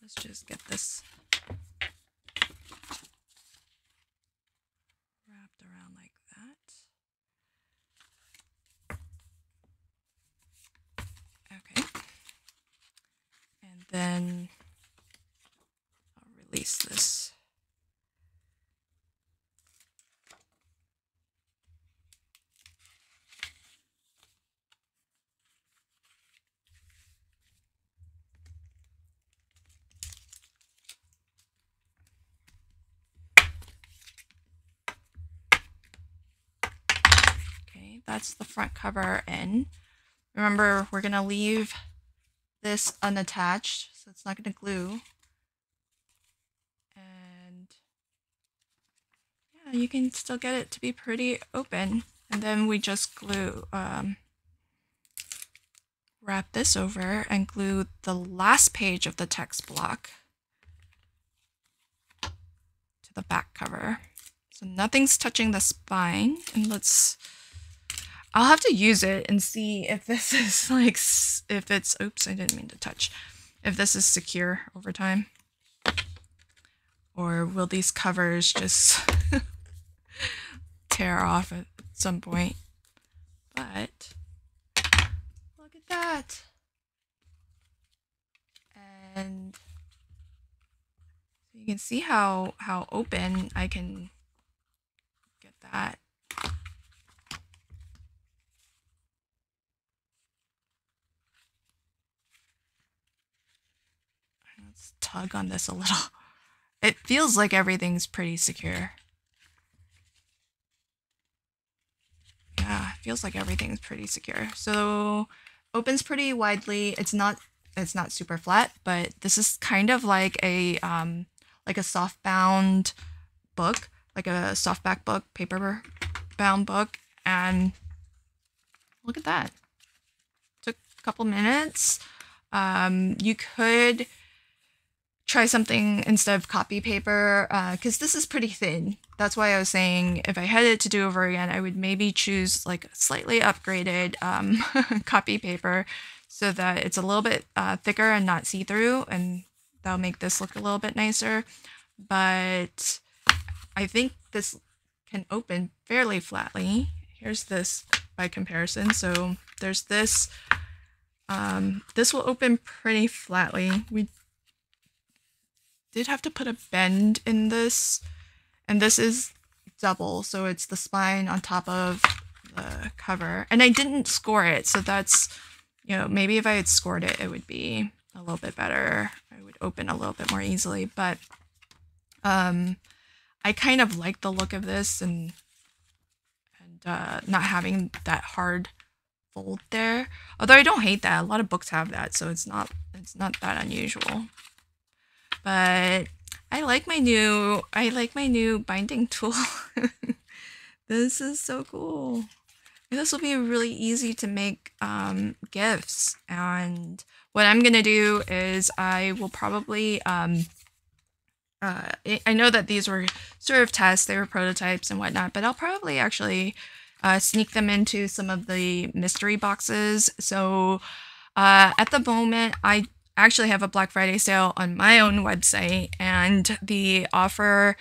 Let's just get this wrapped around like that. Okay. And then I'll release this. that's the front cover in. Remember, we're going to leave this unattached, so it's not going to glue. And yeah, you can still get it to be pretty open. And then we just glue, wrap this over and glue the last page of the text block to the back cover. So nothing's touching the spine. And I'll have to use it and see if this is like, if it's, oops, I didn't mean to touch, if this is secure over time. Or will these covers just tear off at some point? But look at that. And you can see how open I can get that. Let's tug on this a little. It feels like everything's pretty secure. Yeah, it feels like everything's pretty secure. So opens pretty widely. It's not super flat, but this is kind of like a soft bound book, like a softback book, paper bound book. And look at that. Took a couple minutes. You could try something instead of copy paper, because this is pretty thin. That's why I was saying if I had it to do over again, I would maybe choose like slightly upgraded copy paper so that it's a little bit thicker and not see-through, and that'll make this look a little bit nicer. But I think this can open fairly flatly. Here's this by comparison. So there's this. This will open pretty flatly. We did have to put a bend in this, and this is double, so it's the spine on top of the cover. And I didn't score it, so that's, you know, maybe if I had scored it, it would be a little bit better. I would open a little bit more easily, but I kind of like the look of this and not having that hard fold there. Although I don't hate that. A lot of books have that, so it's not that unusual. But I like my new binding tool. This is so cool. This will be really easy to make gifts. And what I'm gonna do is I will probably I know that these were sort of tests, they were prototypes and whatnot, but I'll probably actually sneak them into some of the mystery boxes. So at the moment, I actually have a Black Friday sale on my own website, and the offer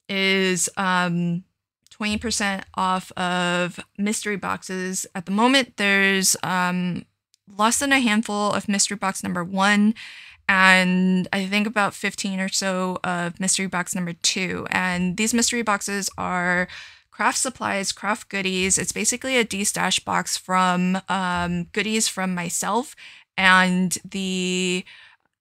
is 20% off of mystery boxes. At the moment, there's less than a handful of mystery box number 1, and I think about 15 or so of mystery box number 2. And these mystery boxes are craft supplies, craft goodies. It's basically a de-stash box from goodies from myself and the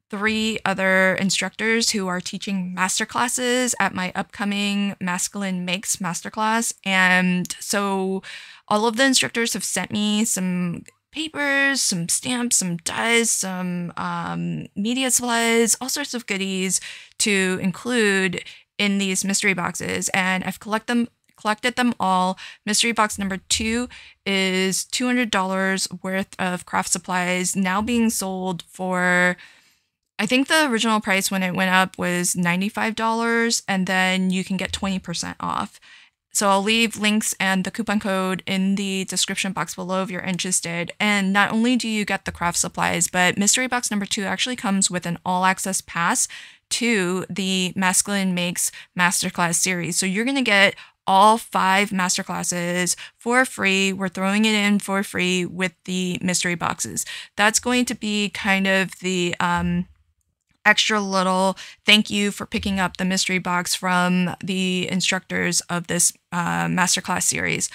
3 other instructors who are teaching masterclasses at my upcoming Masculine Makes masterclass. And so all of the instructors have sent me some papers, some stamps, some dies, some media supplies, all sorts of goodies to include in these mystery boxes. And I've collected them all. Mystery box number 2 is $200 worth of craft supplies, now being sold for, I think the original price when it went up was $95, and then you can get 20% off. So I'll leave links and the coupon code in the description box below if you're interested. And not only do you get the craft supplies, but mystery box number 2 actually comes with an all-access pass to the Masculine Makes masterclass series. So you're going to get all 5 masterclasses for free. We're throwing it in for free with the mystery boxes. That's going to be kind of the extra little thank you for picking up the mystery box from the instructors of this masterclass series.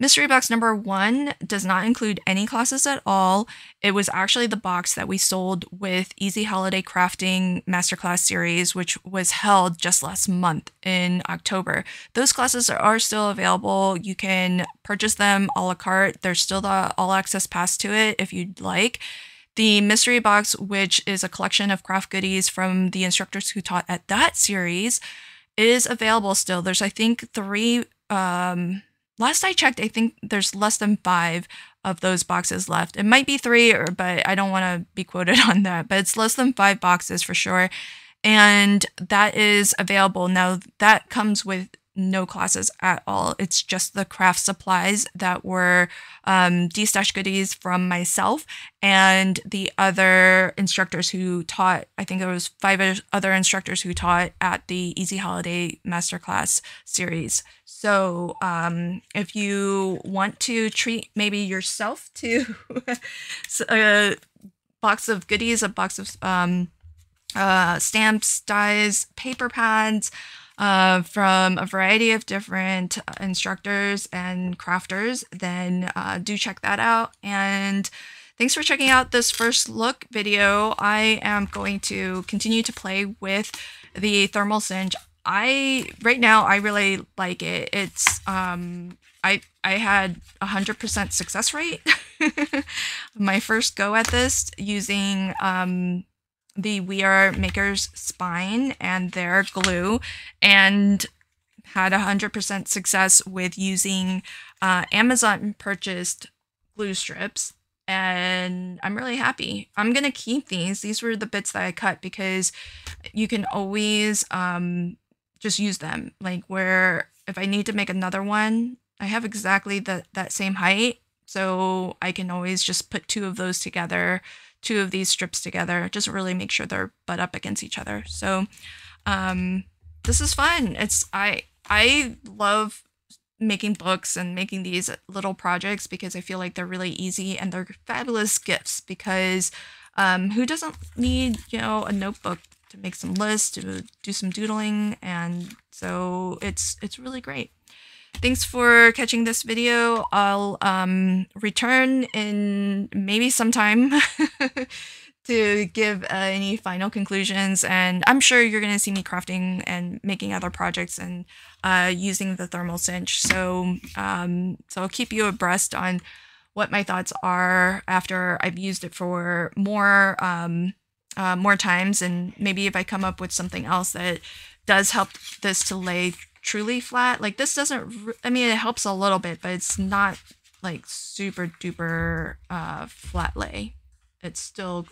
Mystery box number 1 does not include any classes at all. It was actually the box that we sold with Easy Holiday Crafting Masterclass series, which was held just last month in October. Those classes are still available. You can purchase them a la carte. There's still the all access pass to it if you'd like. The mystery box, which is a collection of craft goodies from the instructors who taught at that series, is available still. There's, I think, 3, last I checked, I think there's less than 5 of those boxes left. It might be 3, but I don't want to be quoted on that, but it's less than 5 boxes for sure. And that is available. Now, that comes with no classes at all. It's just the craft supplies that were de-stash goodies from myself and the other instructors who taught. I think there was 5 other instructors who taught at the Easy Holiday Masterclass series. So if you want to treat maybe yourself to a box of goodies, a box of stamps, dies, paper pads, from a variety of different instructors and crafters, then do check that out. And thanks for checking out this first look video. I am going to continue to play with the thermal cinch. Right now I really like it. It's I had 100% success rate my first go at this using the We Are Makers spine and their glue, and had 100% success with using Amazon purchased glue strips, and I'm really happy. I'm gonna keep these. These were the bits that I cut because you can always just use them. Like, where if I need to make another one, I have exactly that same height, so I can always just put 2 of those together, 2 of these strips together, just really make sure they're butt up against each other. So this is fun. I love making books and making these little projects because I feel like they're really easy and they're fabulous gifts because who doesn't need, a notebook to make some lists, to do some doodling, and so it's really great. Thanks for catching this video. I'll return in maybe some time to give any final conclusions, and I'm sure you're going to see me crafting and making other projects and using the thermal cinch. So I'll keep you abreast on what my thoughts are after I've used it for more times, and maybe if I come up with something else that does help this to lay truly flat. Like, this doesn't, I mean, it helps a little bit, but it's not like super duper flat lay. It's still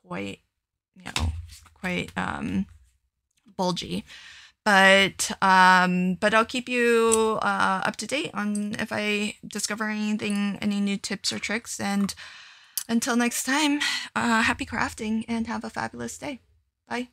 quite, quite bulgy. But I'll keep you up to date on if I discover any new tips or tricks. And until next time, happy crafting and have a fabulous day. Bye.